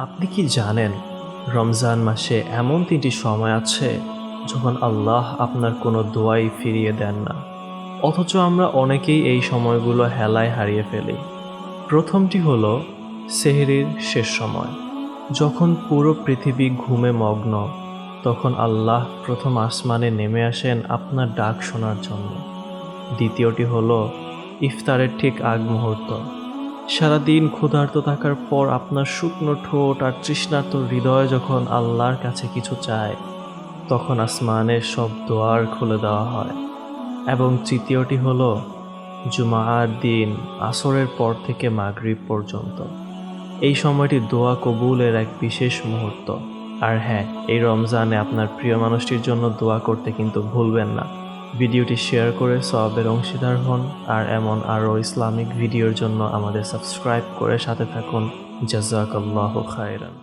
আপনি কি জানেন রমজান মাসে এমন 3টি সময় আছে যখন আল্লাহ আপনার কোনো দোয়াই ফিরিয়ে দেন না, অথচ আমরা অনেকেই এই সময়গুলো হেলায় হারিয়ে ফেলি। প্রথমটি হলো সেহরির শেষ সময়, যখন পুরো পৃথিবী ঘুমে মগ্ন, তখন আল্লাহ প্রথম আসমানে নেমে আসেন আপনার ডাক শোনার জন্য। দ্বিতীয়টি হলো ইফতারের ঠিক আগ মুহূর্ত, সারাদিন ক্ষুধার্ত থাকার পর আপনার শুকনো ঠোঁট আর তৃষ্ণার্ত হৃদয় যখন আল্লাহর কাছে কিছু চায়, তখন আসমানের সব দোয়ার খুলে দেওয়া হয়। এবং তৃতীয়টি হলো জুমার দিন আসরের পর থেকে মাগরিব পর্যন্ত। এই সময়টি দোয়া কবুলের এক বিশেষ মুহূর্ত। আর হ্যাঁ, এই রমজানে আপনার প্রিয় মানুষটির জন্য দোয়া করতে কিন্তু ভুলবেন না। ভিডিওটি শেয়ার করে সওয়াবের অংশীদার হন, আর এমন আরও ইসলামিক ভিডিওর জন্য আমাদের সাবস্ক্রাইব করে সাথে থাকুন। জাযাকাল্লাহু খায়রান।